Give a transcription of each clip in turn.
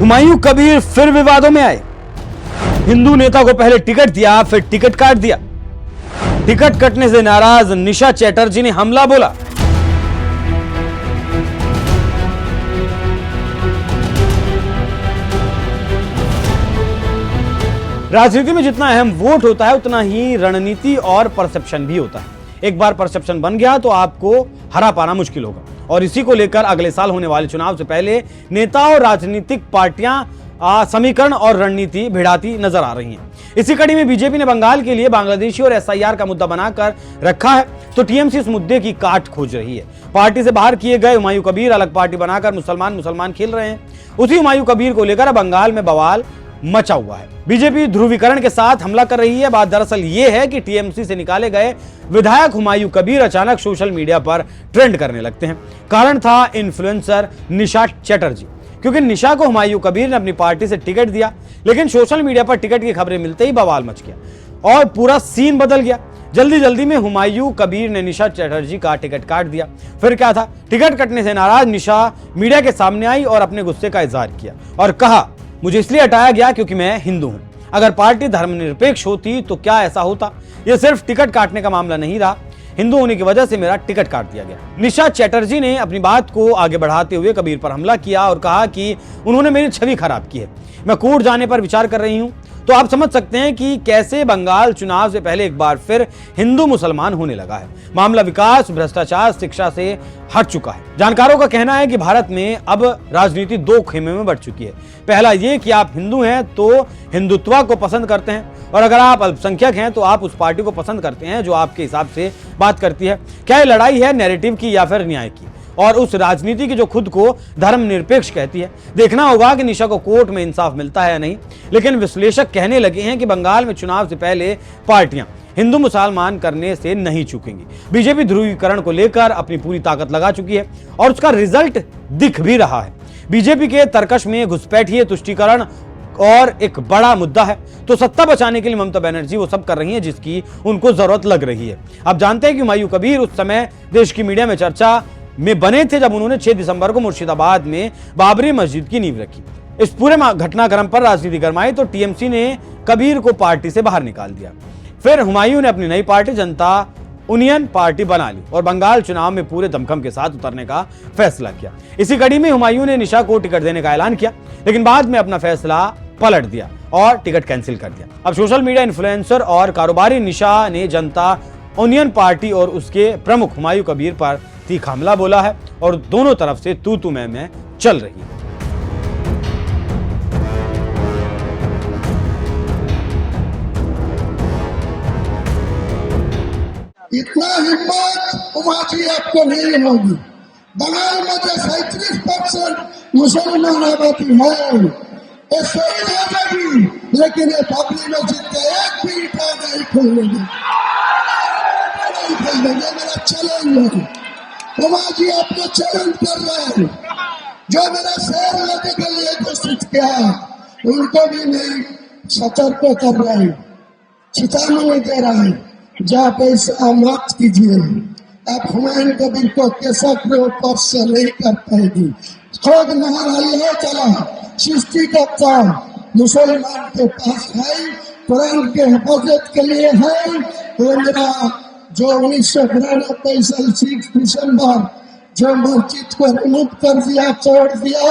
हुमायूं कबीर फिर विवादों में आए। हिंदू नेता को पहले टिकट दिया, फिर टिकट काट दिया। टिकट कटने से नाराज निशा चैटर्जी ने हमला बोला। राजनीति में जितना अहम वोट होता है उतना ही रणनीति और परसेप्शन भी होता है। एक बार परसेप्शन बन गया तो आपको हरा पाना मुश्किल होगा, और इसी को लेकर अगले साल होने वाले चुनाव से पहले नेता और राजनीतिक पार्टियां समीकरण और रणनीति भिड़ाती नजर आ रही हैं। इसी कड़ी में बीजेपी ने बंगाल के लिए बांग्लादेशी और एसआईआर का मुद्दा बनाकर रखा है, तो टीएमसी इस मुद्दे की काट खोज रही है। पार्टी से बाहर किए गए हुमायूं कबीर अलग पार्टी बनाकर मुसलमान खेल रहे हैं। उसी हुमायूं कबीर को लेकर बंगाल में बवाल मचा हुआ है। बीजेपी ध्रुवीकरण के साथ हमला कर रही है। बात दरअसल ये है कि टीएमसी से निकाले गए विधायक हुमायूं कबीर अचानक सोशल मीडिया पर ट्रेंड करने लगते हैं। कारण था इन्फ्लुएंसर निशा चैटर्जी, क्योंकि निशा को हुमायूं कबीर ने अपनी पार्टी से टिकट दिया, लेकिन सोशल मीडिया पर टिकट की खबरें मिलते ही बवाल मच गया और पूरा सीन बदल गया। जल्दी में हुमायूं कबीर ने निशा चैटर्जी का टिकट काट दिया। फिर क्या था, टिकट कटने से नाराज निशा मीडिया के सामने आई और अपने गुस्से का इजहार किया और कहा, मुझे इसलिए हटाया गया क्योंकि मैं हिंदू हूं। अगर पार्टी धर्मनिरपेक्ष होती तो क्या ऐसा होता? यह सिर्फ टिकट काटने का मामला नहीं रहा, हिंदू होने की वजह से मेरा टिकट काट दिया गया। निशा चैटर्जी ने अपनी बात को आगे बढ़ाते हुए कबीर पर हमला किया और कहा कि उन्होंने मेरी छवि खराब की है, मैं कोर्ट जाने पर विचार कर रही हूं। तो आप समझ सकते हैं कि कैसे बंगाल चुनाव से पहले एक बार फिर हिंदू मुसलमान होने लगा है। मामला विकास, भ्रष्टाचार, शिक्षा से हट चुका है। जानकारों का कहना है कि भारत में अब राजनीति दो खेमे में बढ़ चुकी है। पहला ये कि आप हिंदू हैं तो हिंदुत्व को पसंद करते हैं, और अगर आप अल्पसंख्यक हैं तो आप उस पार्टी को पसंद करते हैं जो आपके हिसाब से बात करती है। क्या ये लड़ाई है नैरेटिव की या फिर न्याय की, और उस राजनीति की जो खुद को धर्मनिरपेक्ष कहती है? देखना होगा कि निशा को कोर्ट में इंसाफ मिलता है या नहीं। लेकिन विश्लेषक कहने लगे हैं कि बंगाल में चुनाव से पहले पार्टियां हिंदू मुसलमान करने से नहीं चूकेंगी। बीजेपी ध्रुवीकरण को लेकर अपनी पूरी ताकत लगा चुकी है और उसका रिजल्ट दिख भी रहा है। बीजेपी के तर्कश में घुसपैठिए, तुष्टीकरण और एक बड़ा मुद्दा है, तो सत्ता बचाने के लिए ममता बनर्जी वो सब कर रही हैं जिसकी उनको जरूरत लग रही है। आप जानते हैं कि हुमायूं कबीर उस समय देश की मीडिया में चर्चा में बने थे जब उन्होंने 6 दिसंबर को मुर्शिदाबाद में बाबरी मस्जिद की नींव रखी। इस पूरे घटनाक्रम पर राजनीति गरमाई तो टीएमसी ने कबीर को पार्टी से बाहर निकाल दिया। फिर हुमायूं ने अपनी नई पार्टी जनता यूनियन पार्टी बना ली और बंगाल चुनाव में पूरे दमखम के साथ उतरने का फैसला किया। इसी कड़ी में हुमायूं ने निशा को टिकट देने का ऐलान किया, लेकिन बाद में अपना फैसला पलट दिया और टिकट कैंसिल कर दिया। अब सोशल मीडिया इन्फ्लुएंसर और कारोबारी निशा ने जनता यूनियन पार्टी और उसके प्रमुख हुमायूं कबीर पर तीखा हमला बोला है और दोनों तरफ से तू मैं चल रही है। इतना हिम्मत उमा जी आपको नहीं होगी। बंगाल में जो 37% मुसलमान आबादी है, ये सही हो जाएगी, लेकिन ये बाबरी मस्जिद का एक भी ईंटा नहीं खोलेंगे। मेरा चैलेंज है, उमा जी आपको चैलेंज कर रहे हैं। जो मेरा शेर लेने के लिए घोषित किया, उनको भी नहीं सतर्क कर रहे हैं, चेतावनी दे रहे हैं, जहाँ पे ऐसा मत कीजिए। आप हुमायूं कबीर को केसक के ऊपर से नहीं कर पाएगी। खोद महाराई है चला सृष्टि का काम मुसलमान के पास है, कुरान के हिफाजत के लिए है। तो मेरा जो 1993 साल 6 दिसंबर जो मस्जिद को रिमूव कर दिया, तोड़ दिया,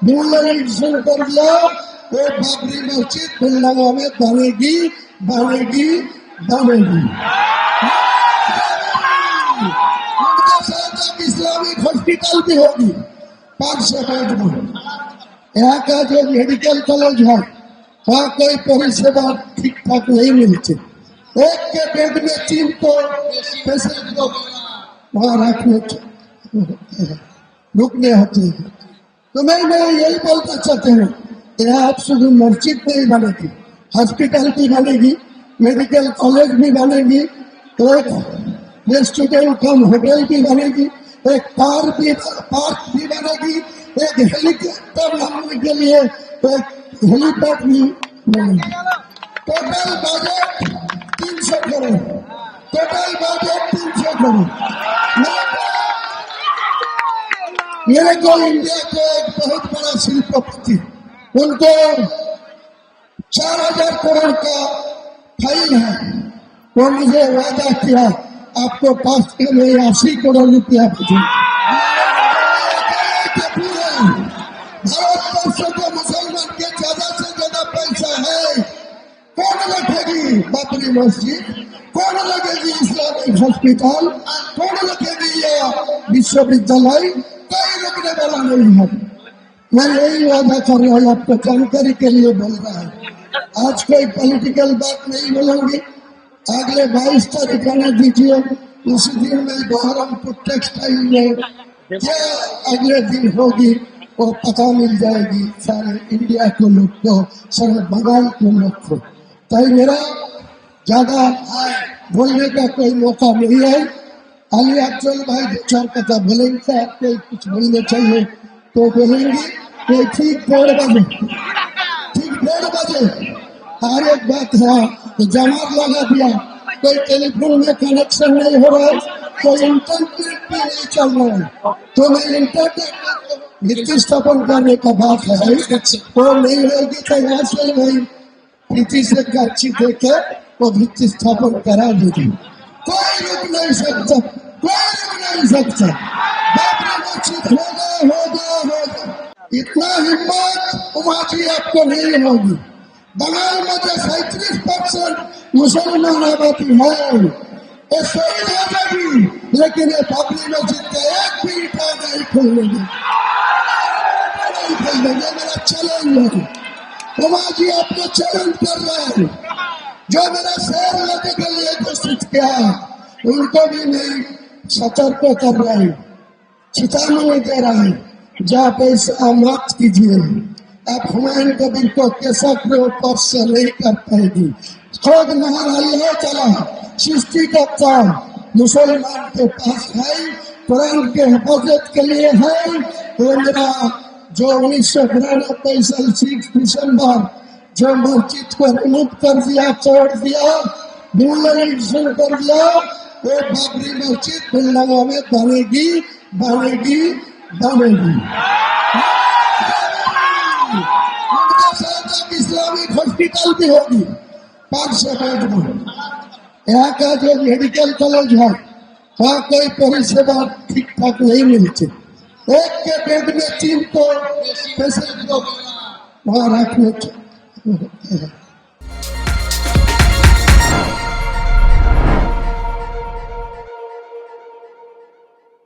डिमोलिशन कर दिया, वो बाबरी मस्जिद बिल्लावा में बनेगी। उनके साथ एक इस्लामिक हॉस्पिटल भी होगी 500 बेड में। यहाँ का जो मेडिकल कॉलेज है वहाँ कोई परिसेवा ठीक ठाक नहीं मिलती। एक के बेड में 3 पेशेंट को वहाँ रुकने होते हैं। तो मैं यही बोलना चाहते हैं, यहाँ आप शुद्ध मस्जिद नहीं बनेगी, हॉस्पिटल भी बनेगी, मेडिकल कॉलेज भी बनेगी, एक रेस्टोरेंट कम होटल भी बनेगी, एक पार्क भी बनेगी, एक हेलीकॉप्टर लगाने के लिए एक हेलीपैड भी बनेगी। Total budget 300 crore, total budget 300 crore. मेरे को इंडिया को एक बहुत बड़ा शिल्पपति उनको 4,000 करोड़ का फाइल है। वो मुझे वादा किया आपको 5 में 80 करोड़ रुपया भेजूंगा। भारतवर्ष के मुसलमान के ज्यादा से ज्यादा पैसा है। कौन रखेगी बाबरी मस्जिद, कौन लगेगी इस्लामिक हॉस्पिटल, कौन लगेगी या विश्वविद्यालय, कोई रुकने वाला नहीं है। मैं यही वादा कर रहा हूँ, आपको जानकारी के लिए बोल रहा है। आज कोई पॉलिटिकल बात नहीं बोलूंगी। अगले 22 तारीख आने दीजिए, उसी दिन में बहरमपुर टेक्सटाइल में क्या अगले दिन होगी वो पता मिल जाएगी सारे इंडिया को लोग को, सारे बंगाल को लोग को। तो मेरा ज्यादा बोलने का कोई मौका नहीं है। अली अफजल भाई 2-4 कथा बोलेंगे, आपको कुछ बोलने चाहिए तो बोलेंगे। तो ठीक 1:30 बजे हर एक बात है तो जमात लगा दिया, कोई टेलीफोन में कनेक्शन नहीं हो रहा है, कोई इंटरनेट भी नहीं चल रहा है। तो मैं इंटरनेट भित्ति स्थापन करने का बात है वो नहीं रहेगी तो यहाँ से नहीं भित्ति से काची देके वो भित्ति स्थापन करा देगी। कोई रुक नहीं सकता, कोई रुक नहीं सकता। बाबरी मस्जिद होगा। इतना हिम्मत उमाजी आपको नहीं होगी। बंगाल में जो 37% मुसलमान आबादी है ये सही हो जाएगी, लेकिन ये बाबरी मस्जिद का एक भी ईंटा नहीं खोलेंगे। मेरा चैलेंज है, उमाजी आपको चैलेंज कर रहा है। जो मेरा शेर लेने के लिए घोषित किया उनको भी नहीं सतर्क कर रहे हैं, चेतावनी दे रहा है। जहाँ पैसा मत कीजिए, आप हुमायूं कबीर को कैसा ऊपर से नहीं कर पाएगी। खुद महाराज चला सृष्टि का काम मुसलमान के पास है, कुरान के हिफाजत के लिए है। तो मेरा जो 1992 साल 6 दिसंबर जो मस्जिद को रिमूव कर दिया, तोड़ दिया, डिमोलिशन कर दिया, वो बाबरी मस्जिद बिल्लावा में बनेगी बनेगी बनेगी। उनके साथ एक इस्लामिक हॉस्पिटल भी होगी 500 बेड में। यहाँ का जो मेडिकल कॉलेज है वहाँ कोई परिसेवा ठीक ठाक नहीं मिलती। एक के बेड में 3 को पेशेंट को वहाँ रखने